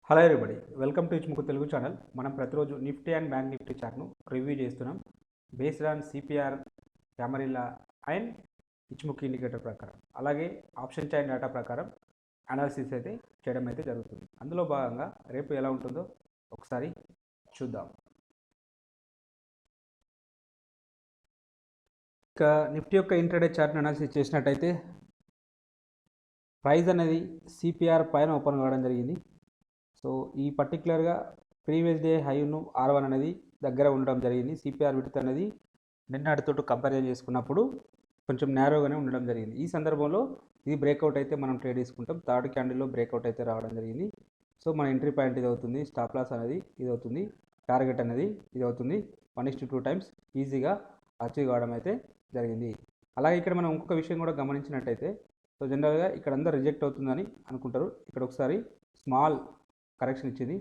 Hello everybody, welcome to Ichimoku Telugu channel. మనం ప్రతిరోజు Nifty and bank Nifty చార్ట్ను review చేస్తున్నాం based on CPR, Camarilla and Ichimoku indicator ప్రకారం. అలాగే ఆప్షన్ చైన్ డేటా ప్రకారం అనాలిసిస్ అయితే చేయడం అయితే జరుగుతుంది. అందులో భాగంగా రేపు ఎలా ఉంటుందో ఒకసారి చూద్దాం. ఇక నిఫ్టీ యొక్క ఇంట్రాడే చార్ట్ని అనాలిసిస్ చేసినట్టయితే ప్రైస్ అనేది సిపిఆర్ పైన ఓపెన్ కావడం జరిగింది. సో ఈ పర్టికులర్గా ప్రీవియస్ డే హైను R1 అనేది దగ్గర ఉండడం జరిగింది. సిపిఆర్ విడ్త్ అనేది నిన్నటితో కంపారిజన్ చేసుకున్నప్పుడు కొంచెం నేరోగానే ఉండడం జరిగింది. ఈ సందర్భంలో ఇది బ్రేక్అవుట్ అయితే మనం ట్రేడ్ తీసుకుంటాం. థర్డ్ క్యాండిల్లో బ్రేక్అవుట్ అయితే రావడం జరిగింది. సో మన ఎంట్రీ పాయింట్ ఇది అవుతుంది, స్టాప్ లాస్ అనేది ఇది అవుతుంది, టార్గెట్ అనేది ఇది అవుతుంది. 1:2 టైమ్స్ ఈజీగా అచీవ్ కావడం అయితే జరిగింది. అలాగే ఇక్కడ మనం ఇంకొక విషయం కూడా గమనించినట్టయితే, సో జనరల్గా ఇక్కడ అందరూ రిజెక్ట్ అవుతుందని అనుకుంటారు. ఇక్కడ ఒకసారి స్మాల్ కరెక్షన్ ఇచ్చింది,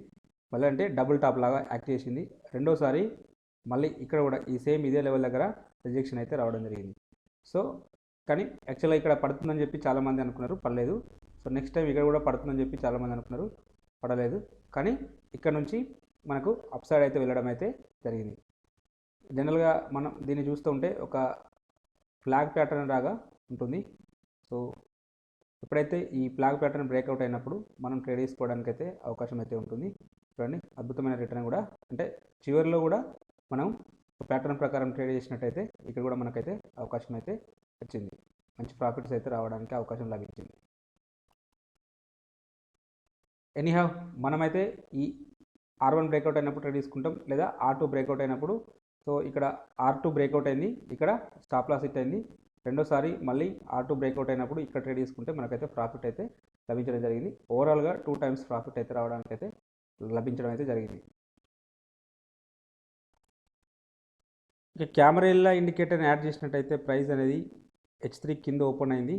మళ్ళీ అంటే డబుల్ టాప్ లాగా యాక్ట్ చేసింది. రెండోసారి మళ్ళీ ఇక్కడ కూడా ఈ సేమ్ ఇదే లెవెల్ దగ్గర రిజెక్షన్ అయితే రావడం జరిగింది. సో కానీ యాక్చువల్గా ఇక్కడ పడుతుందని చెప్పి చాలామంది అనుకున్నారు, పడలేదు. సో నెక్స్ట్ టైం ఇక్కడ కూడా పడుతుందని చెప్పి చాలామంది అనుకున్నారు, పడలేదు. కానీ ఇక్కడ నుంచి మనకు అప్ సైడ్ అయితే వెళ్ళడం అయితే జరిగింది. జనరల్గా మనం దీన్ని చూస్తూ ఉంటే ఒక ఫ్లాగ్ ప్యాటర్న్ లాగా ఉంటుంది. సో ఎప్పుడైతే ఈ ఫ్లాగ్ ప్యాటర్న్ బ్రేక్అవుట్ అయినప్పుడు మనం ట్రేడ్ చేసుకోవడానికి అయితే అవకాశం అయితే ఉంటుంది. చూడండి, అద్భుతమైన రిటర్న్ కూడా, అంటే చివరిలో కూడా మనం ప్యాటర్న్ ప్రకారం ట్రేడ్ చేసినట్టయితే ఇక్కడ కూడా మనకైతే అవకాశం అయితే వచ్చింది. మంచి ప్రాఫిట్స్ అయితే రావడానికి అవకాశం లభించింది. ఎనీహౌ మనమైతే ఈ R1 బ్రేక్అవుట్ అయినప్పుడు ట్రేడ్ తీసుకుంటాం, లేదా R2 బ్రేక్అవుట్ అయినప్పుడు. సో ఇక్కడ R2 బ్రేక్అవుట్ అయింది, ఇక్కడ స్టాప్ లాస్ హిట్ అయింది. రెండోసారి మళ్ళీ R2 బ్రేక్అవుట్ అయినప్పుడు ఇక్కడ ట్రేడ్ తీసుకుంటే మనకైతే ప్రాఫిట్ అయితే లభించడం జరిగింది. ఓవరాల్గా 2 టైమ్స్ ప్రాఫిట్ అయితే రావడానికి అయితే లభించడం అయితే జరిగింది. ఇక క్యామరిల్లా ఇండికేటర్ని యాడ్ చేసినట్టయితే ప్రైస్ అనేది H3 కింద ఓపెన్ అయింది.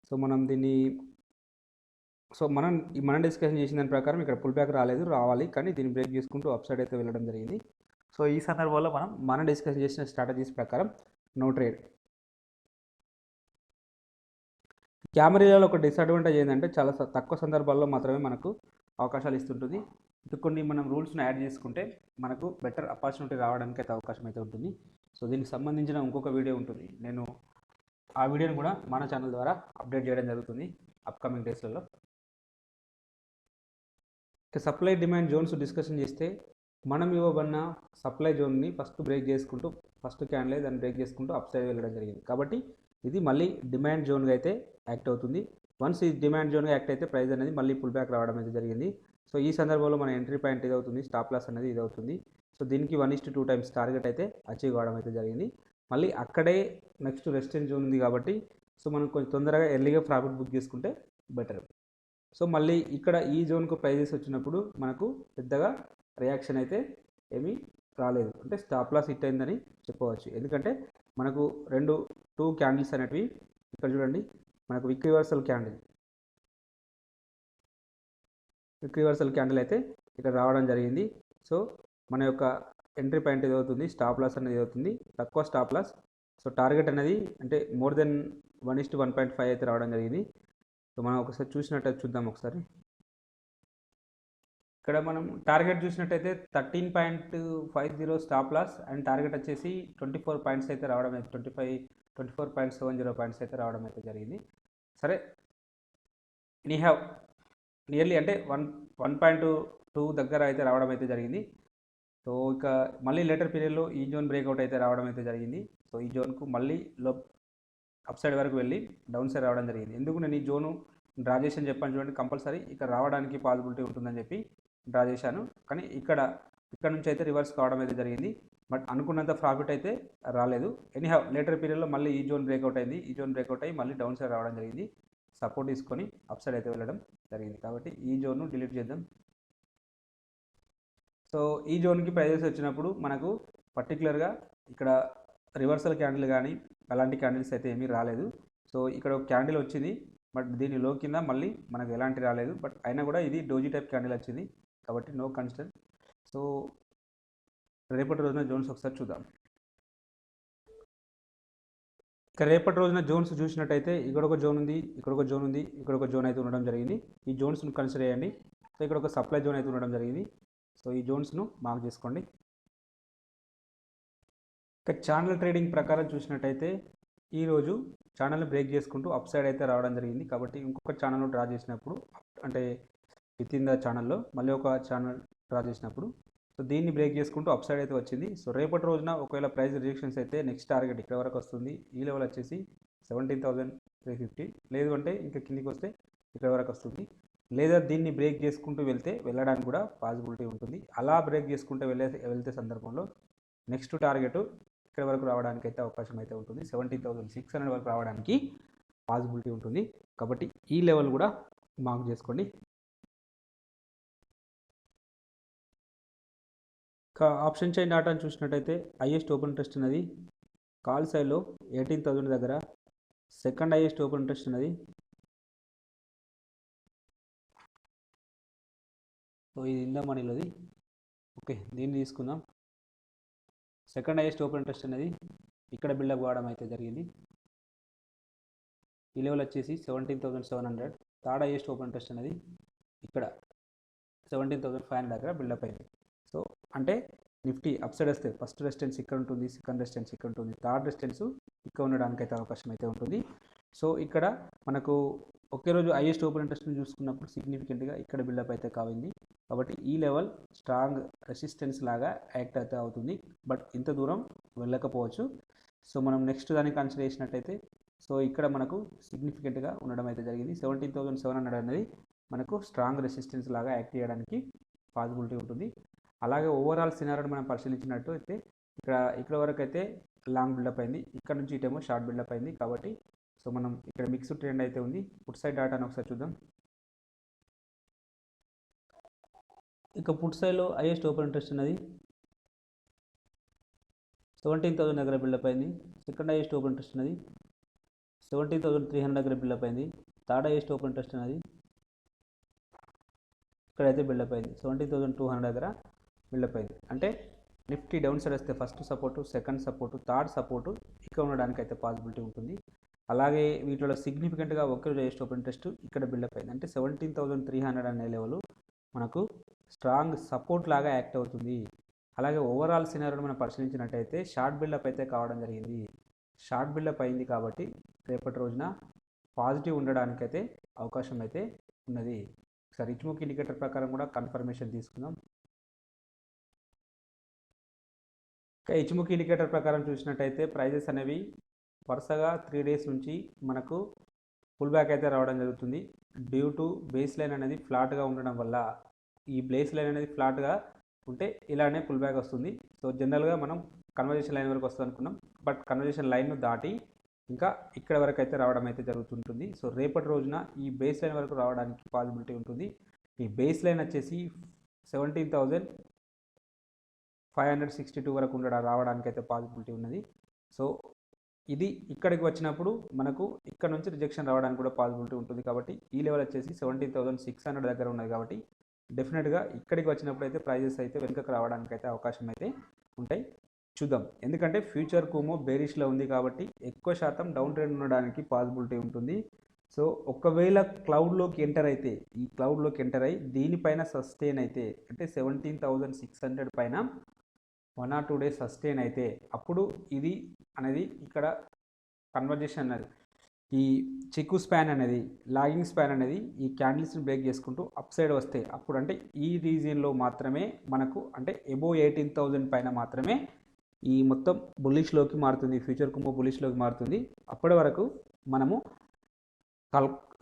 సో మనం దీన్ని మనం డిస్కషన్ చేసిన దాని ప్రకారం ఇక్కడ పుల్ బ్యాక్ రావాలి, కానీ దీన్ని బ్రేక్ చేసుకుంటూ అప్ సైడ్ అయితే వెళ్ళడం జరిగింది. సో ఈ సందర్భంలో మనం డిస్కషన్ చేసిన స్ట్రాటజీస్ ప్రకారం నో ట్రేడ్. క్యామరిల్లాలో ఒక డిసడ్వాంటేజ్ ఏంటంటే చాలా తక్కువ సందర్భాల్లో మాత్రమే మనకు అవకాశాలు ఇస్తుంటుంది. ఇది కొన్ని మనం రూల్స్ను యాడ్ చేసుకుంటే మనకు బెటర్ ఆపర్చునిటీ రావడానికి అయితే అవకాశం అయితే ఉంటుంది. సో దీనికి సంబంధించిన ఇంకొక వీడియో ఉంటుంది, నేను ఆ వీడియోని కూడా మన ఛానల్ ద్వారా అప్డేట్ చేయడం జరుగుతుంది అప్కమింగ్ డేస్లలో. ఇక సప్లై డిమాండ్ జోన్స్ డిస్కషన్ చేస్తే, మనం ఇవ్వబడిన సప్లై జోన్ని ఫస్ట్ బ్రేక్ చేసుకుంటూ, ఫస్ట్ క్యాండిల్ దాన్ని బ్రేక్ చేసుకుంటూ అప్ సైడ్ వెళ్ళడం జరిగింది. కాబట్టి ఇది మళ్ళీ డిమాండ్ జోన్గా అయితే యాక్ట్ అవుతుంది. వన్స్ ఈ డిమాండ్ జోన్గా యాక్ట్ అయితే ప్రైస్ అనేది మళ్ళీ పుల్ బ్యాక్ రావడం అయితే జరిగింది. సో ఈ సందర్భంలో మన ఎంట్రీ పాయింట్ ఇది అవుతుంది, స్టాప్ లాస్ అనేది ఇది అవుతుంది. సో దీనికి 1:2 టైమ్స్ టార్గెట్ అయితే అచీవ్ కావడం అయితే జరిగింది. మళ్ళీ అక్కడే నెక్స్ట్ రెసిస్టెన్స్ జోన్ ఉంది కాబట్టి, సో మనం కొంచెం తొందరగా ఎర్లీగా ప్రాఫిట్ బుక్ చేసుకుంటే బెటర్. సో మళ్ళీ ఇక్కడ ఈ జోన్కు ప్రైజెస్ వచ్చినప్పుడు మనకు పెద్దగా రియాక్షన్ అయితే ఏమీ రాలేదు, అంటే స్టాప్ లాస్ హిట్ అయిందని చెప్పవచ్చు. ఎందుకంటే మనకు 2 క్యాండిల్స్ అనేటివి ఇక్కడ చూడండి, మనకు విక్ రివర్సల్ క్యాండిల్ అయితే ఇక్కడ రావడం జరిగింది. సో మన యొక్క ఎంట్రీ పాయింట్ ఇది అవుతుంది, స్టాప్ లాస్ అనేది అవుతుంది, తక్కువ స్టాప్ లాస్. సో టార్గెట్ అనేది అంటే మోర్ దెన్ 1:1.5 అయితే రావడం జరిగింది. సో మనం ఒకసారి చూసినట్టయితే చూద్దాం ఒకసారి. ఇక్కడ మనం టార్గెట్ చూసినట్టయితే 13.50 స్టాప్ లాస్ అండ్ టార్గెట్ వచ్చేసి 24 పాయింట్స్ అయితే రావడం అయితే 24.70 పాయింట్స్ అయితే రావడం అయితే జరిగింది. సరే, హ్యావ్ నియర్లీ అంటే 1.2 దగ్గర అయితే రావడం అయితే జరిగింది. సో ఇక మళ్ళీ లేటర్ పీరియడ్లో ఈ జోన్ బ్రేక్అవుట్ అయితే రావడం అయితే జరిగింది. సో ఈ జోన్కు మళ్ళీ అప్ సైడ్ వరకు వెళ్ళి డౌన్ సైడ్ రావడం జరిగింది. ఎందుకు నేను ఈ జోను డ్రా చేసి చెప్పాను చూడండి, కంపల్సరీ ఇక్కడ రావడానికి పాసిబిలిటీ ఉంటుందని చెప్పి డ్రా చేశాను. కానీ ఇక్కడ నుంచి అయితే రివర్స్ కావడం అయితే జరిగింది, బట్ అనుకున్నంత ప్రాఫిట్ అయితే రాలేదు. ఎనీహౌ లేటర్ పీరియడ్లో మళ్ళీ ఈ జోన్ బ్రేక్అవుట్ అయింది, ఈ జోన్ బ్రేక్అవుట్ అయ్యి మళ్ళీ డౌన్ సైడ్ రావడం జరిగింది, సపోర్ట్ తీసుకొని అప్ సైడ్ అయితే వెళ్ళడం జరిగింది. కాబట్టి ఈ జోన్ను డిలీట్ చేద్దాం. సో ఈ జోన్కి ప్రైజెస్ వచ్చినప్పుడు మనకు పర్టికులర్గా ఇక్కడ రివర్సల్ క్యాండిల్ కానీ అలాంటి క్యాండిల్స్ అయితే ఏమీ రాలేదు. సో ఇక్కడ ఒక క్యాండిల్ వచ్చింది, బట్ దీని లో కింద మళ్ళీ మనకు ఎలాంటి రాలేదు, బట్ అయినా కూడా ఇది డోజీ టైప్ క్యాండిల్ వచ్చింది కాబట్టి నో కన్సిడర్. సో రేపటి రోజున జోన్స్ ఒకసారి చూద్దాం. ఇక రేపటి రోజున జోన్స్ చూసినట్టయితే ఇక్కడ ఒక జోన్ ఉంది, ఇక్కడ ఒక జోన్ ఉంది, ఇక్కడ ఒక జోన్ అయితే ఉండడం జరిగింది. ఈ జోన్స్ను కన్సిడర్ చేయండి. సో ఇక్కడ ఒక సప్లై జోన్ అయితే ఉండడం జరిగింది. సో ఈ జోన్స్ను మార్క్ చేసుకోండి. ఇక ఛానల్ ట్రేడింగ్ ప్రకారం చూసినట్టయితే ఈరోజు ఛానల్ని బ్రేక్ చేసుకుంటూ అప్ సైడ్ అయితే రావడం జరిగింది. కాబట్టి ఇంకొక ఛానల్ డ్రా చేసినప్పుడు అంటే విత్ ఇన్ ద ఛానల్లో మళ్ళీ ఒక ఛానల్ డ్రా చేసినప్పుడు సో దీన్ని బ్రేక్ చేసుకుంటూ అప్ సైడ్ అయితే వచ్చింది. సో రేపటి రోజున ఒకవేళ ప్రైస్ రిజెక్షన్స్ అయితే నెక్స్ట్ టార్గెట్ ఇక్కడ వరకు వస్తుంది. ఈ లెవెల్ వచ్చేసి 17,350. లేదు అంటే ఇంకా కిందికి వస్తే ఇక్కడ వరకు వస్తుంది. లేదా దీన్ని బ్రేక్ చేసుకుంటూ వెళ్ళడానికి కూడా పాసిబిలిటీ ఉంటుంది. అలా బ్రేక్ చేసుకుంటూ వెళ్తే సందర్భంలో నెక్స్ట్ టార్గెట్ ఇక్కడ వరకు రావడానికి అయితే అవకాశం అయితే ఉంటుంది. 17,600 వరకు రావడానికి పాసిబిలిటీ ఉంటుంది. కాబట్టి ఈ లెవెల్ కూడా మార్క్ చేసుకోండి. ఆప్షన్ చైన్ డాటాను చూసినట్టయితే హైయెస్ట్ ఓపెన్ ఇంట్రెస్ట్ ఉన్నది కాల్ సైడ్లో 18,000 దగ్గర. సెకండ్ హైయెస్ట్ ఓపెన్ ఇంట్రెస్ట్ ఉన్నది సో ఇది ఇందా మనీలోది. ఓకే, దీన్ని తీసుకుందాం. సెకండ్ హైయెస్ట్ ఓపెన్ ఇంట్రెస్ట్ అనేది ఇక్కడ బిల్డప్ కావడం అయితే జరిగింది. ఈ లెవెల్ వచ్చేసి 17,700. థర్డ్ హైయెస్ట్ ఓపెన్ ఇంట్రెస్ట్ అనేది ఇక్కడ 17,500 దగ్గర బిల్డప్ అయింది. సో అంటే నిఫ్టీ అప్ సైడ్ వస్తే ఫస్ట్ రెసిస్టెన్స్ ఇక్కడ ఉంటుంది, సెకండ్ రెసిస్టెన్స్ ఇక్కడ ఉంటుంది, థర్డ్ రెసిస్టెన్స్ ఇక్కడ ఉండడానికి అయితే అవకాశం అయితే ఉంటుంది. సో ఇక్కడ మనకు ఒకే రోజు హైయెస్ట్ ఓపెన్ ఇంట్రెస్ట్ని చూసుకున్నప్పుడు సిగ్నిఫికెంట్గా ఇక్కడ బిల్డప్ అయితే కావింది. కాబట్టి ఈ లెవెల్ స్ట్రాంగ్ రెసిస్టెన్స్ లాగా యాక్ట్ అయితే అవుతుంది. బట్ ఇంత దూరం వెళ్ళకపోవచ్చు. సో మనం నెక్స్ట్ దాన్ని కన్సిడర్ చేసినట్టయితే సో ఇక్కడ మనకు సిగ్నిఫికెంట్గా ఉండడం అయితే జరిగింది. 17,700 అనేది మనకు స్ట్రాంగ్ రెసిస్టెన్స్ లాగా యాక్ట్ చేయడానికి పాసిబిలిటీ ఉంటుంది. అలాగే ఓవరాల్ సినారియోని మనం పరిశీలించినట్టు అయితే ఇక్కడ వరకు అయితే లాంగ్ బిల్డప్ అయింది, ఇక్కడ నుంచి ఇటేమో షార్ట్ బిల్డప్ అయింది. కాబట్టి సో మనం ఇక్కడ మిక్స్డ్ ట్రెండ్ అయితే ఉంది. పుట్ సైడ్ డాటాను ఒకసారి చూద్దాం. ఇక పుట్ సైడ్లో హైయెస్ట్ ఓపెన్ ఇంట్రెస్ట్ ఉన్నది 17,000 దగ్గర బిల్డప్ అయింది. సెకండ్ హైయెస్ట్ ఓపెన్ ఇంట్రెస్ట్ ఉన్నది 17,300 దగ్గర బిల్డప్ అయింది. థర్డ్ హైయెస్ట్ ఓపెన్ ఇంట్రెస్ట్ ఉన్నది ఇక్కడైతే బిల్డప్ అయింది 17,200 దగ్గర బిల్డప్ అయింది. అంటే నిఫ్టీ డౌన్ సైడ్ వస్తే first support, second support, third support ఇక్కడ ఉండడానికి అయితే పాసిబిలిటీ ఉంటుంది. అలాగే వీటిలో సిగ్నిఫికెంట్గా ఒక్కరోజు హైయెస్ట్ ఓపెన్ ఇంట్రెస్ట్ ఇక్కడ బిల్డప్ అయింది. అంటే 17,300 అనే లెవెల్ మనకు స్ట్రాంగ్ సపోర్ట్ లాగా యాక్ట్ అవుతుంది. అలాగే ఓవరాల్ సినారియోని మనం పరిశీలించినట్టయితే షార్ట్ బిల్డప్ అయితే కావడం జరిగింది. షార్ట్ బిల్డప్ అయింది కాబట్టి రేపటి రోజున పాజిటివ్ ఉండడానికైతే అవకాశం అయితే ఉన్నది. ఒకసారి ఇచ్ముక్ ఇండికేటర్ ప్రకారం కూడా కన్ఫర్మేషన్ తీసుకుందాం. ఇచ్ముక్ ఇండికేటర్ ప్రకారం చూసినట్టయితే ప్రైజెస్ అనేవి వరుసగా 3 డేస్ నుంచి మనకు పుల్ బ్యాక్ అయితే రావడం జరుగుతుంది. డ్యూ టు బేస్ లైన్ అనేది ఫ్లాట్గా ఉండడం వల్ల ఈ బేస్ లైన్ అనేది ఫ్లాట్గా ఉంటే ఇలానే పుల్ బ్యాక్ వస్తుంది. సో జనరల్గా మనం కన్వర్జేషన్ లైన్ వరకు వస్తుంది అనుకున్నాం, బట్ కన్వర్జేషన్ లైన్ను దాటి ఇంకా ఇక్కడ వరకు అయితే రావడం అయితే జరుగుతుంటుంది. సో రేపటి రోజున ఈ బేస్ లైన్ వరకు రావడానికి పాసిబిలిటీ ఉంటుంది. ఈ బేస్ లైన్ వచ్చేసి 17,562 వరకు రావడానికి అయితే పాసిబిలిటీ ఉన్నది. సో ఇది ఇక్కడికి వచ్చినప్పుడు మనకు ఇక్కడ నుంచి రిజెక్షన్ రావడానికి కూడా పాసిబిలిటీ ఉంటుంది. కాబట్టి ఈ లెవెల్ వచ్చేసి 17,600 దగ్గర ఉన్నది. కాబట్టి డెఫినెట్గా ఇక్కడికి వచ్చినప్పుడు అయితే ప్రైజెస్ అయితే వెనుకకు రావడానికి అయితే అవకాశం అయితే ఉంటాయి. చూద్దాం, ఎందుకంటే ఫ్యూచర్ కుమో బేరిష్లో ఉంది కాబట్టి ఎక్కువ శాతం డౌన్ ట్రెండ్ ఉండడానికి పాసిబిలిటీ ఉంటుంది. సో ఒకవేళ క్లౌడ్లోకి ఎంటర్ అయితే ఈ క్లౌడ్లోకి ఎంటర్ అయ్యి దీనిపైన సస్టైన్ అయితే అంటే 17,600 పైన 1 or 2 days సస్టైన్ అయితే అప్పుడు ఇది అనేది ఇక్కడ కన్వర్జేషన్ అనేది ఈ చెక్కు స్పాన్ అనేది లాగింగ్ స్పాన్ అనేది ఈ క్యాండిల్స్ని బ్రేక్ చేసుకుంటూ అప్ సైడ్ వస్తే అప్పుడు అంటే ఈ రీజియన్లో మాత్రమే మనకు అంటే అబోవ్ 18,000 పైన మాత్రమే ఈ మొత్తం బుల్లిష్లోకి మారుతుంది, ఫ్యూచర్ కుమో బుల్లిష్లోకి మారుతుంది. అప్పటి వరకు మనము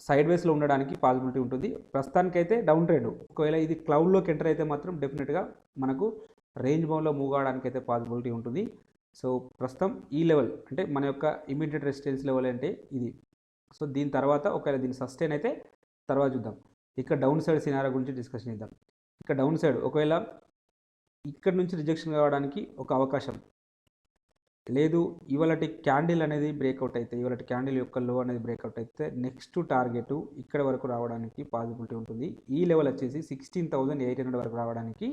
సైడ్ వేస్లో ఉండడానికి పాసిబిలిటీ ఉంటుంది. ప్రస్తుతానికైతే డౌన్ ట్రెండ్. ఒకవేళ ఇది క్లౌడ్లోకి ఎంటర్ అయితే మాత్రం డెఫినెట్గా మనకు రేంజ్ బౌండ్లో మూవ్ కావడానికి అయితే పాసిబిలిటీ ఉంటుంది. సో ప్రస్తుతం ఈ లెవెల్ అంటే మన యొక్క ఇమీడియట్ రెసిస్టెన్స్ లెవెల్ అంటే ఇది. సో దీని తర్వాత ఒకవేళ దీన్ని సస్టైన్ అయితే తర్వాత చూద్దాం. ఇక్కడ డౌన్ సైడ్ సినారియో గురించి డిస్కషన్ చేద్దాం. ఇక్కడ డౌన్ సైడ్ ఒకవేళ ఇక్కడ నుంచి రిజెక్షన్ కావడానికి ఒక అవకాశం లేదు. ఇవాళ క్యాండిల్ అనేది బ్రేక్అవుట్ అయితే ఇవాళ క్యాండిల్ యొక్క లో అనేది బ్రేక్అవుట్ అయితే నెక్స్ట్ టార్గెట్ ఇక్కడ వరకు రావడానికి పాసిబిలిటీ ఉంటుంది. ఈ లెవెల్ వచ్చేసి 16,800 వరకు రావడానికి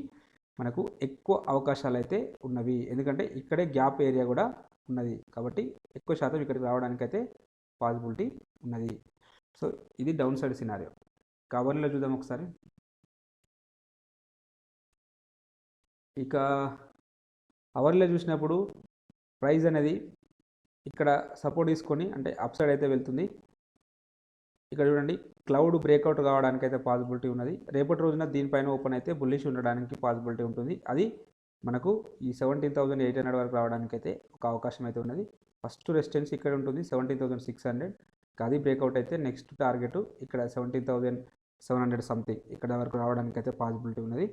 మనకు ఎక్కువ అవకాశాలు అయితే ఉన్నవి. ఎందుకంటే ఇక్కడే గ్యాప్ ఏరియా కూడా ఉన్నది కాబట్టి ఎక్కువ శాతం ఇక్కడికి రావడానికి అయితే పాసిబిలిటీ ఉన్నది. సో ఇది డౌన్ సైడ్ సినారియో. కవర్లో చూద్దాం ఒకసారి. ఇక అవర్లో చూసినప్పుడు ప్రైస్ అనేది ఇక్కడ సపోర్ట్ తీసుకొని అంటే అప్ సైడ్ అయితే వెళ్తుంది. ఇక్కడ చూడండి క్లౌడ్ బ్రేక్అవుట్ కావడానికి అయితే పాసిబిలిటీ ఉన్నది. రేపటి రోజున దీనిపైన ఓపెన్ అయితే బుల్లిష్ ఉండడానికి పాసిబిలిటీ ఉంటుంది. అది మనకు ఈ 17,800 వరకు రావడానికి అయితే ఒక అవకాశం అయితే ఉన్నది. ఫస్ట్ రెసిస్టెన్స్ ఇక్కడ ఉంటుంది 17,600. అది బ్రేక్అవుట్ అయితే నెక్స్ట్ టార్గెట్ ఇక్కడ 17,700 సంథింగ్ ఇక్కడ వరకు రావడానికి అయితే పాసిబిలిటీ ఉన్నది.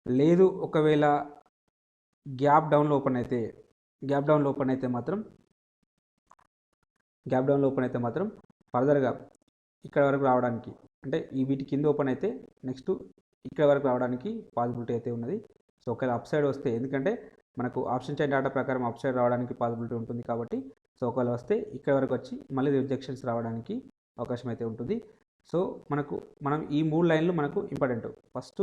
లేదు ఒకవేళ గ్యాప్ డౌన్లో ఓపెన్ అయితే మాత్రం ఫర్దర్గా ఇక్కడ వరకు రావడానికి అంటే ఈ వీటి కింద ఓపెన్ అయితే నెక్స్ట్ ఇక్కడ వరకు రావడానికి పాసిబిలిటీ అయితే ఉన్నది. సో ఒకవేళ అప్ సైడ్ వస్తే, ఎందుకంటే మనకు ఆప్షన్ చైన్ డేటా ప్రకారం అప్ సైడ్ రావడానికి పాసిబిలిటీ ఉంటుంది కాబట్టి, సో ఒకవేళ వస్తే ఇక్కడ వరకు వచ్చి మళ్ళీ రిజెక్షన్స్ రావడానికి అవకాశం అయితే ఉంటుంది. సో మనం ఈ 3 లైన్లు మనకు ఇంపార్టెంట్. ఫస్ట్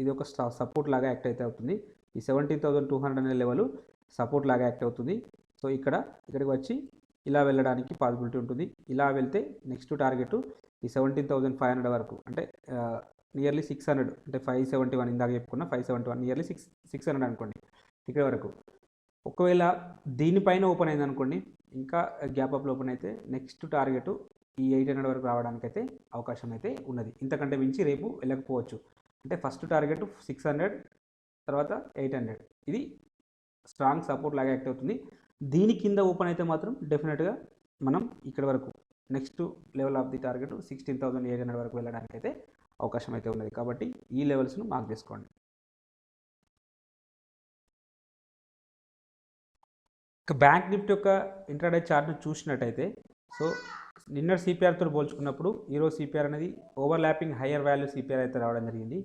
ఇది ఒక సపోర్ట్ లాగా యాక్ట్ అయితే అవుతుంది. ఈ 17,200 అనే లెవెల్ సపోర్ట్ లాగా యాక్ట్ అవుతుంది. సో ఇక్కడికి వచ్చి ఇలా వెళ్ళడానికి పాసిబిలిటీ ఉంటుంది. ఇలా వెళ్తే నెక్స్ట్ టార్గెట్ ఈ 17,500 వరకు, అంటే నియర్లీ 600, అంటే 571 ఇందాక చెప్పుకున్న 571, నియర్లీ 600 అనుకోండి ఇక్కడ వరకు. ఒకవేళ దీనిపైన ఓపెన్ అయింది అనుకోండి, ఇంకా గ్యాప్ అప్లో ఓపెన్ అయితే నెక్స్ట్ టార్గెట్ ఈ 800 వరకు రావడానికి అయితే అవకాశం అయితే ఉన్నది. ఇంతకంటే మించి రేపు వెళ్ళకపోవచ్చు. అంటే ఫస్ట్ టార్గెట్ 600, తర్వాత 800. ఇది స్ట్రాంగ్ సపోర్ట్ లాగా యాక్ట్ అవుతుంది. దీని కింద ఓపెన్ అయితే మాత్రం డెఫినెట్గా మనం ఇక్కడ వరకు next level of the target 16,800 వరకు వెళ్ళడానికి అయితే అవకాశం అయితే ఉన్నది. కాబట్టి ఈ లెవెల్స్ను మార్క్ చేసుకోండి. ఇక బ్యాంక్ నిఫ్టీ యొక్క ఇంట్రాడే చార్ట్ను చూసినట్టయితే, సో నిన్న సిపిఆర్తో పోల్చుకున్నప్పుడు ఈరోజు సిపిఆర్ అనేది ఓవర్లాపింగ్ హయ్యర్ వాల్యూ సిపిఆర్ అయితే రావడం జరిగింది.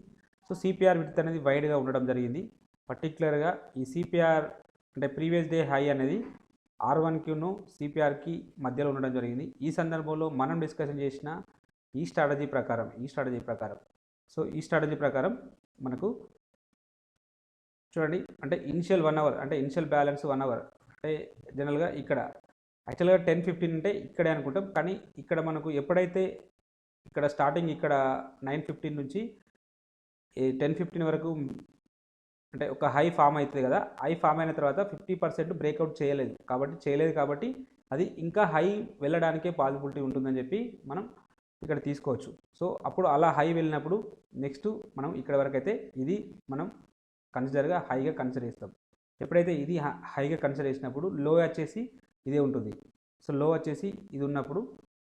సో సిపిఆర్ విడ్త్ అనేది వైడ్గా ఉండడం జరిగింది. పర్టికులర్గా ఈ సిపిఆర్ అంటే ప్రీవియస్ డే హై అనేది R1Qను సిపిఆర్కి మధ్యలో ఉండడం జరిగింది. ఈ సందర్భంలో మనం డిస్కషన్ చేసిన ఈ స్ట్రాటజీ ప్రకారం మనకు చూడండి, అంటే ఇనిషియల్ 1 అవర్, అంటే ఇనిషియల్ బ్యాలెన్స్ 1 అవర్, అంటే జనరల్గా ఇక్కడ యాక్చువల్గా 10:15 అంటే ఇక్కడే అనుకుంటాం. కానీ ఇక్కడ మనకు ఎప్పుడైతే ఇక్కడ స్టార్టింగ్ ఇక్కడ 9:15 నుంచి 10:15 వరకు అంటే ఒక హై ఫామ్ అవుతుంది కదా, హై ఫామ్ అయిన తర్వాత 50% బ్రేక్అవుట్ చేయలేదు కాబట్టి అది ఇంకా హై వెళ్ళడానికే పాసిబిలిటీ ఉంటుందని చెప్పి మనం ఇక్కడ తీసుకోవచ్చు. సో అప్పుడు అలా హై వెళ్ళినప్పుడు నెక్స్ట్ మనం ఇక్కడ వరకు అయితే ఇది మనం హైగా కన్సిడర్ చేస్తాం. ఎప్పుడైతే ఇది హైగా కన్సిడర్ చేసినప్పుడు లో వచ్చేసి ఇదే ఉంటుంది. సో లో వచ్చేసి ఇది ఉన్నప్పుడు,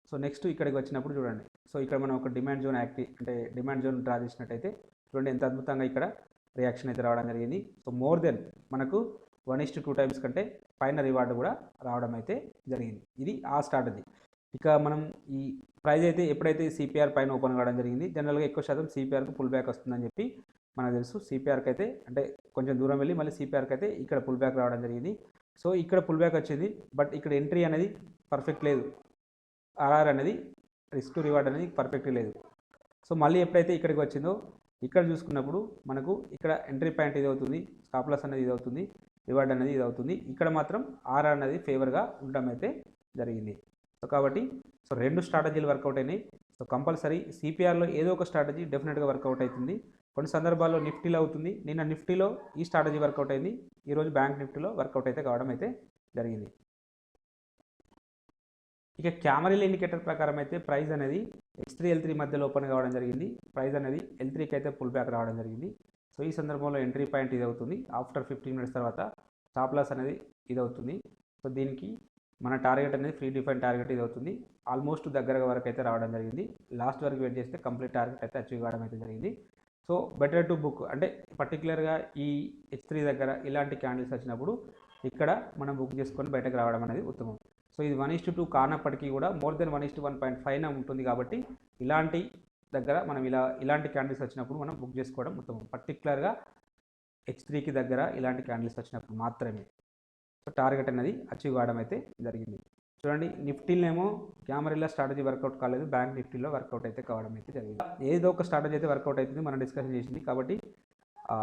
సో నెక్స్ట్ ఇక్కడికి వచ్చినప్పుడు చూడండి, సో ఇక్కడ మనం ఒక డిమాండ్ జోన్ డ్రా చేసినట్టయితే చూడండి ఎంత అద్భుతంగా ఇక్కడ రియాక్షన్ అయితే రావడం జరిగింది. సో మోర్ దెన్ మనకు 1:2 టైమ్స్ కంటే పైన రివార్డు కూడా రావడం అయితే జరిగింది. ఇది ఆ స్ట్రాటజీ. ఇక మనం ఈ ప్రైస్ అయితే ఎప్పుడైతే సిపిఆర్ పైన ఓపెన్ కావడం జరిగింది, జనరల్గా ఎక్కువ శాతం సిపిఆర్కి పుల్ బ్యాక్ వస్తుందని చెప్పి మనకు తెలుసు. సిపిఆర్కి అయితే అంటే కొంచెం దూరం వెళ్ళి మళ్ళీ సిపిఆర్కి అయితే ఇక్కడ పుల్ బ్యాక్ రావడం జరిగింది. సో ఇక్కడ పుల్ బ్యాక్ వచ్చింది, బట్ ఇక్కడ ఎంట్రీ అనేది పర్ఫెక్ట్ లేదు. ఆర్ఆర్ అనేది రిస్క్ టు రివార్డ్ అనేది పర్ఫెక్ట్ లేదు. సో మళ్ళీ ఎప్పుడైతే ఇక్కడికి వచ్చిందో, ఇక్కడ చూసుకున్నప్పుడు మనకు ఇక్కడ ఎంట్రీ పాయింట్ ఇది అవుతుంది, స్టాప్ లాస్ అనేది ఇది అవుతుంది, రివార్డ్ అనేది ఇది అవుతుంది. ఇక్కడ మాత్రం ఆర్ఆర్ అనేది ఫేవర్గా ఉండడం అయితే జరిగింది. సో కాబట్టి రెండు స్ట్రాటజీలు వర్కౌట్ అయినాయి. సో కంపల్సరీ సిపిఆర్లో ఏదో ఒక స్ట్రాటజీ డెఫినెట్గా వర్కౌట్ అవుతుంది. కొన్ని సందర్భాల్లో నిఫ్టీలో అవుతుంది. నిన్న నిఫ్టీలో ఈ స్ట్రాటజీ వర్కౌట్ అయింది, ఈరోజు బ్యాంక్ నిఫ్టీలో వర్కౌట్ అయితే కావడం అయితే జరిగింది. ఇక క్యామరీల ఇండికేటర్ ప్రకారం అయితే ప్రైస్ అనేది H3 L3 మధ్యలో ఓపెన్ కావడం జరిగింది. ప్రైస్ అనేది L3కి అయితే పుల్ బ్యాక్ రావడం జరిగింది. సో ఈ సందర్భంలో ఎంట్రీ పాయింట్ ఇది అవుతుంది. ఆఫ్టర్ 15 మినిట్స్ తర్వాత స్టాప్ లాస్ అనేది ఇది అవుతుంది. సో దీనికి మన టార్గెట్ అనేది ఫ్రీ డిఫైన్ టార్గెట్ ఇది అవుతుంది. ఆల్మోస్ట్ దగ్గర వరకు అయితే రావడం జరిగింది. లాస్ట్ వరకు వెయిట్ చేస్తే కంప్లీట్ టార్గెట్ అయితే అచీవ్ కావడం అయితే జరిగింది. సో బెటర్ టు బుక్, అంటే పర్టికులర్గా ఈ H3 దగ్గర ఇలాంటి క్యాండిల్స్ వచ్చినప్పుడు ఇక్కడ మనం బుక్ చేసుకొని బయటకు రావడం అనేది ఉత్తమం. సో ఇది 1:2 కానప్పటికీ కూడా మోర్ దెన్ 1:1.5 ఉంటుంది. కాబట్టి ఇలాంటి దగ్గర మనం ఇలాంటి క్యాండిల్స్ వచ్చినప్పుడు మనం బుక్ చేసుకోవడం ఉత్తమం. పర్టికులర్గా H3కి దగ్గర ఇలాంటి క్యాండిల్స్ వచ్చినప్పుడు మాత్రమే సో టార్గెట్ అనేది అచీవ్ కావడం అయితే జరిగింది. చూడండి, నిఫ్టీలోనేమో క్యామరీలో స్ట్రాటజీ వర్కౌట్ కాలేదు, బ్యాంక్ నిఫ్టీలో వర్కౌట్ అయితే కావడం అయితే జరిగింది. ఏదో ఒక స్ట్రాటజీ అయితే వర్కౌట్ అవుతుంది, మనం డిస్కషన్ చేసింది. కాబట్టి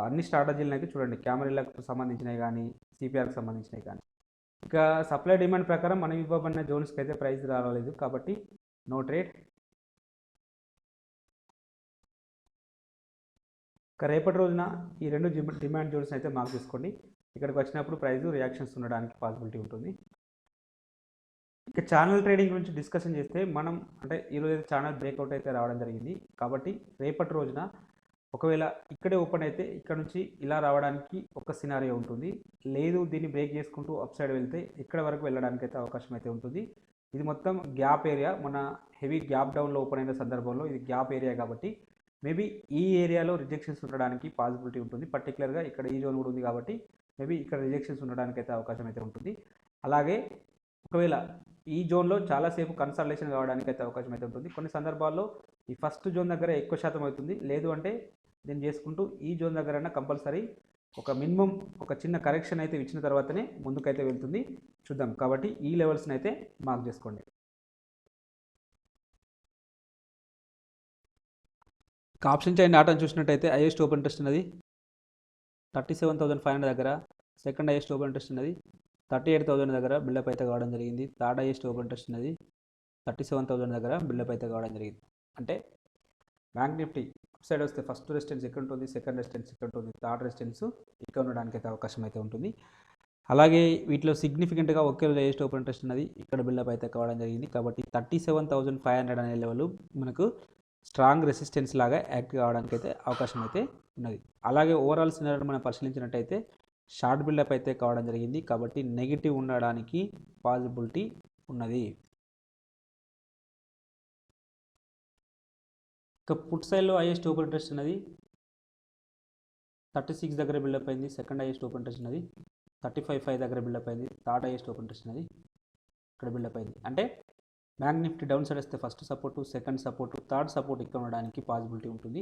అన్ని స్ట్రాటజీలను అయితే చూడండి, క్యామరీలకు సంబంధించినవి కానీ సిపిఆర్కి సంబంధించినవి కానీ. ఇక సప్లై డిమాండ్ ప్రకారం మనం ఇవ్వబడిన జోన్స్కి అయితే ప్రైస్ రాలేదు, కాబట్టి నో ట్రేడ్. రేపటి రోజున ఈ రెండు డిమాండ్ జోన్స్ అయితే మార్క్ చేసుకోండి. ఇక్కడికి వచ్చినప్పుడు ప్రైస్ రియాక్షన్స్ ఉండడానికి పాసిబిలిటీ ఉంటుంది. ఇక ఛానల్ ట్రేడింగ్ గురించి డిస్కషన్ చేస్తే మనం అంటే ఈరోజు అయితే ఛానల్ బ్రేక్అవుట్ అయితే రావడం జరిగింది. కాబట్టి రేపటి రోజున ఒకవేళ ఇక్కడే ఓపెన్ అయితే ఇక్కడ నుంచి ఇలా రావడానికి ఒక సినారియో ఉంటుంది. లేదు దీన్ని బ్రేక్ చేసుకుంటూ అప్ సైడ్ వెళ్తే ఇక్కడ వరకు వెళ్ళడానికి అయితే అవకాశం అయితే ఉంటుంది. ఇది మొత్తం గ్యాప్ ఏరియా, మన హెవీ గ్యాప్ డౌన్లో ఓపెన్ అయిన సందర్భంలో ఇది గ్యాప్ ఏరియా కాబట్టి మేబీ ఈ ఏరియాలో రిజెక్షన్స్ ఉండడానికి పాసిబిలిటీ ఉంటుంది. పర్టికులర్గా ఇక్కడ ఈ జోన్ కూడా ఉంది కాబట్టి మేబీ ఇక్కడ రిజెక్షన్స్ ఉండడానికి అయితే అవకాశం అయితే ఉంటుంది. అలాగే ఒకవేళ ఈ జోన్లో చాలాసేపు కన్సల్టేషన్ కావడానికి అయితే అవకాశం అయితే ఉంటుంది. కొన్ని సందర్భాల్లో ఈ ఫస్ట్ జోన్ దగ్గర ఎక్కువ శాతం అవుతుంది. లేదు అంటే దీన్ని చేసుకుంటూ ఈ జోన్ దగ్గరైనా కంపల్సరీ ఒక మినిమం ఒక చిన్న కరెక్షన్ అయితే ఇచ్చిన తర్వాతనే ముందుకైతే వెళ్తుంది. చూద్దాం. కాబట్టి ఈ లెవెల్స్ని అయితే మార్క్ చేసుకోండి. ఆప్షన్ చైన్ ఆటను చూసినట్టయితే హైయెస్ట్ ఓపెన్ ఇంట్రెస్ట్ ఉన్నది 37,500 దగ్గర, సెకండ్ హైయెస్ట్ ఓపెన్ ఇంట్రెస్ట్ ఉన్నది 38,000 దగ్గర బిల్డప్ అయితే కావడం జరిగింది. థర్డ్ హైయెస్ట్ ఓపెన్ ఇంట్రెస్ట్ ఉన్నది 37,000 దగ్గర బిల్డప్ అయితే కావడం జరిగింది. అంటే బ్యాంక్ నిఫ్టీ అప్ సైడ్ వస్తే ఫస్ట్ రెసిస్టెన్స్ ఇక్కడ ఉంటుంది, సెకండ్ రెసిస్టెన్స్ ఇక్కడ ఉంటుంది, థర్డ్ రెసిస్టెన్స్ ఇక్కడ ఉండడానికి అయితే అవకాశం అయితే ఉంటుంది. అలాగే వీటిలో సిగ్నిఫికెంట్గా ఒకే రోజు హైయెస్ట్ ఓపెన్ ఇంట్రెస్ట్ ఉన్నది ఇక్కడ బిల్డప్ అయితే కావడం జరిగింది. కాబట్టి 37,500 అనే లెవెల్ మనకు స్ట్రాంగ్ రెసిస్టెన్స్ లాగా యాక్ట్ కావడానికి అయితే అవకాశం అయితే ఉన్నది. అలాగే ఓవరాల్ సినారియోని మనం పరిశీలించినట్టయితే షార్ట్ బిల్డప్ అయితే కావడం జరిగింది. కాబట్టి నెగిటివ్ ఉండడానికి పాసిబిలిటీ ఉన్నది. ఇక పుట్ సైడ్లో హైయెస్ట్ ఓపెన్ ఇంట్రెస్ట్ ఉన్నది 36 దగ్గర బిల్డప్ అయింది. సెకండ్ హైయెస్ట్ ఓపెన్ ఇంట్రెస్ట్ ఉన్నది 35,500 దగ్గర బిల్డప్ అయింది. థర్డ్ హైయెస్ట్ ఓపెన్ ఇంట్రెస్ట్ ఉన్నది ఇక్కడ బిల్డప్ అయింది. అంటే బ్యాంక్ నిఫ్టీ డౌన్ సైడ్ వస్తే first support, second support, third support ఇక్కడ ఉండడానికి పాసిబిలిటీ ఉంటుంది.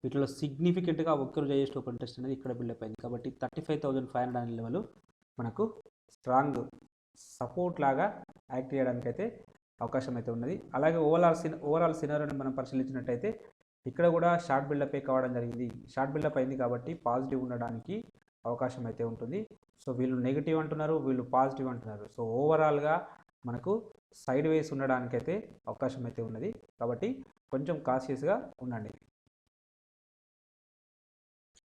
వీటిలో సిగ్నిఫికెంట్గా ఒక్కరోజు హైయెస్ట్ ఓపెన్ ఇంట్రెస్ట్ అనేది ఇక్కడ బిల్డప్ అయింది. కాబట్టి 35,500 అనే లెవెల్ మనకు స్ట్రాంగ్ సపోర్ట్ లాగా యాక్ట్ చేయడానికి అయితే అవకాశం అయితే ఉన్నది. అలాగే ఓవరాల్ సినారియోని మనం పరిశీలించినట్టయితే ఇక్కడ కూడా షార్ట్ బిల్డప్ కావడం జరిగింది. షార్ట్ బిల్డప్ అయింది కాబట్టి పాజిటివ్ ఉండడానికి అవకాశం అయితే ఉంటుంది. సో వీళ్ళు నెగిటివ్ అంటున్నారు, వీళ్ళు పాజిటివ్ అంటున్నారు. సో ఓవరాల్గా మనకు సైడ్ వేస్ ఉండడానికి అయితే అవకాశం అయితే ఉన్నది. కాబట్టి కొంచెం కాషియస్గా ఉండండి.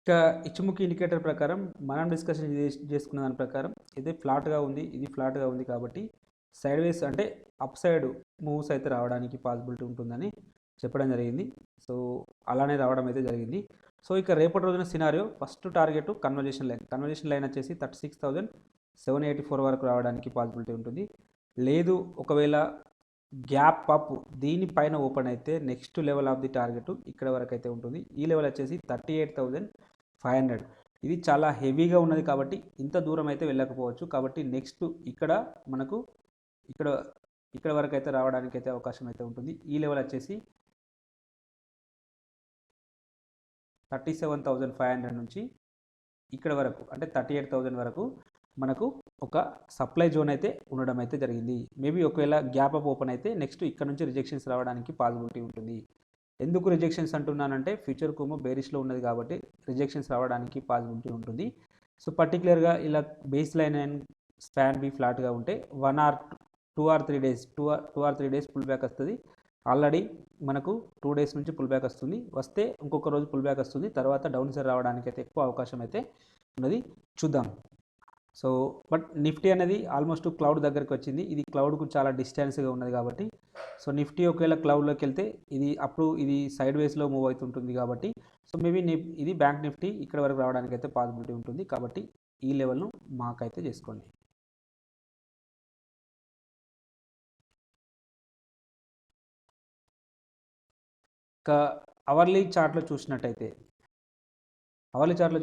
ఇక ఇచ్చుముఖి ఇండికేటర్ ప్రకారం మనం డిస్కషన్ చేసుకున్న దాని ప్రకారం ఇది ఫ్లాట్గా ఉంది, ఇది ఫ్లాట్గా ఉంది. కాబట్టి సైడ్ వేస్ అంటే అప్ సైడ్ మూవ్స్ అయితే రావడానికి పాసిబిలిటీ ఉంటుందని చెప్పడం జరిగింది. సో అలానే రావడం అయితే జరిగింది. సో ఇక రేపటి రోజున scenario first target conversation line వచ్చేసి 36,784 వరకు రావడానికి పాసిబిలిటీ ఉంటుంది. లేదు ఒకవేళ గ్యాప్ అప్ దీనిపైన ఓపెన్ అయితే next level of the target ఇక్కడ వరకు అయితే ఉంటుంది. ఈ లెవెల్ వచ్చేసి 38,500. ఇది చాలా హెవీగా ఉన్నది కాబట్టి ఇంత దూరం అయితే వెళ్ళకపోవచ్చు. కాబట్టి నెక్స్ట్ ఇక్కడ మనకు ఇక్కడ వరకు అయితే రావడానికి అయితే అవకాశం అయితే ఉంటుంది. ఈ లెవెల్ వచ్చేసి 37,500 నుంచి ఇక్కడ వరకు అంటే 38,000 వరకు మనకు ఒక సప్లై జోన్ అయితే ఉండడం అయితే జరిగింది. మేబీ ఒకవేళ గ్యాప్ అప్ ఓపెన్ అయితే నెక్స్ట్ ఇక్కడ నుంచి రిజెక్షన్స్ రావడానికి పాసిబిలిటీ ఉంటుంది. ఎందుకు రిజెక్షన్స్ అంటున్నానంటే ఫ్యూచర్ కోమో బేరిష్లో ఉన్నది కాబట్టి రిజెక్షన్స్ రావడానికి పాసిబిలిటీ ఉంటుంది. సో పర్టికులర్గా ఇలా బేస్ లైన్ అండ్ స్పాన్ బి ఫ్లాట్గా ఉంటే 1 or 2 or 3 days 2 or 3 days pull back వస్తుంది. ఆల్రెడీ మనకు 2 days నుంచి పుల్ బ్యాక్ వస్తే ఇంకొక రోజు పుల్ బ్యాక్ వస్తుంది. తర్వాత డౌన్ సైడ్ రావడానికి అయితే ఎక్కువ అవకాశం అయితే ఉన్నది. చూద్దాం. సో బట్ నిఫ్టీ అనేది ఆల్మోస్ట్ క్లౌడ్ దగ్గరికి వచ్చింది. ఇది క్లౌడ్కు చాలా డిస్టెన్స్గా ఉన్నది కాబట్టి సో నిఫ్టీ ఒకవేళ క్లౌడ్లోకి వెళ్తే ఇది సైడ్ వేస్లో మూవ్ అవుతుంటుంది. కాబట్టి సో మేబీ ఇది బ్యాంక్ నిఫ్టీ ఇక్కడ వరకు రావడానికి అయితే పాసిబిలిటీ ఉంటుంది. కాబట్టి ఈ లెవెల్ను మాకైతే చేసుకోండి. ఇంకా అవర్లీ చార్ట్లో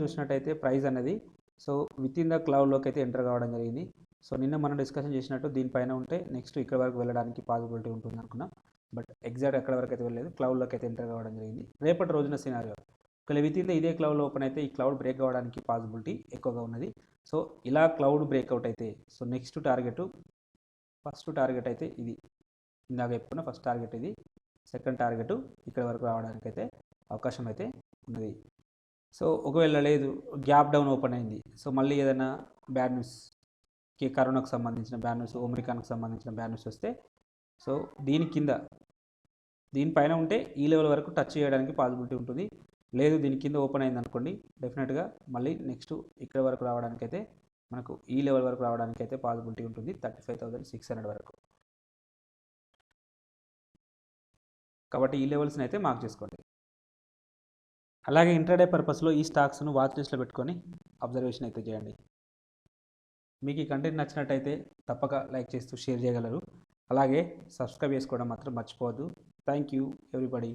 చూసినట్టయితే ప్రైస్ అనేది సో విత్ ఇన్ ద క్లౌడ్లోకి అయితే ఎంటర్ కావడం జరిగింది. సో నిన్న మనం డిస్కషన్ చేసినట్టు దీనిపైన ఉంటే నెక్స్ట్ ఇక్కడ వరకు వెళ్ళడానికి పాసిబిలిటీ ఉంటుంది అనుకున్నాం. బట్ ఎగ్జాక్ట్ ఎక్కడ వరకు అయితే వెళ్ళలేదు, క్లౌడ్లోకి అయితే ఎంటర్ కావడం జరిగింది. రేపటి రోజున సినారియో ఒకవేళ విత్ ఇన్ ద ఇదే క్లౌడ్లో ఓపెన్ అయితే ఈ క్లౌడ్ బ్రేక్ అవ్వడానికి పాసిబిలిటీ ఎక్కువగా ఉన్నది. సో ఇలా క్లౌడ్ బ్రేక్అవుట్ అయితే సో నెక్స్ట్ ఫస్ట్ టార్గెట్ అయితే ఇది ఇందాక చెప్పుకున్న ఫస్ట్ టార్గెట్ ఇది, సెకండ్ టార్గెట్ ఇక్కడ వరకు రావడానికి అయితే అవకాశం అయితే ఉన్నది. సో ఒకవేళ లేదు గ్యాప్ డౌన్ ఓపెన్ అయింది, సో మళ్ళీ ఏదైనా బ్యాడ్ న్యూస్ కరోనాకు సంబంధించిన బ్యాడ్ న్యూస్, ఒమిక్రాన్కి సంబంధించిన బ్యాడ్ న్యూస్ వస్తే సో దీనిపైన ఉంటే ఈ లెవెల్ వరకు టచ్ చేయడానికి పాసిబిలిటీ ఉంటుంది. లేదు దీని కింద ఓపెన్ అయింది అనుకోండి, డెఫినెట్గా మళ్ళీ నెక్స్ట్ ఇక్కడ వరకు రావడానికైతే మనకు ఈ లెవెల్ వరకు రావడానికైతే పాసిబిలిటీ ఉంటుంది 35,600 వరకు. కాబట్టి ఈ లెవెల్స్ని అయితే మార్క్ చేసుకోండి. అలాగే ఇంట్రాడే పర్పస్లో ఈ స్టాక్స్ను వాచ్ లిస్ట్లో పెట్టుకొని అబ్జర్వేషన్ అయితే చేయండి. మీకు ఈ కంటెంట్ నచ్చినట్టయితే తప్పక లైక్ చేస్తూ షేర్ చేయగలరు. అలాగే సబ్స్క్రైబ్ చేసుకోవడం మాత్రం మర్చిపోవద్దు. Thank you everybody.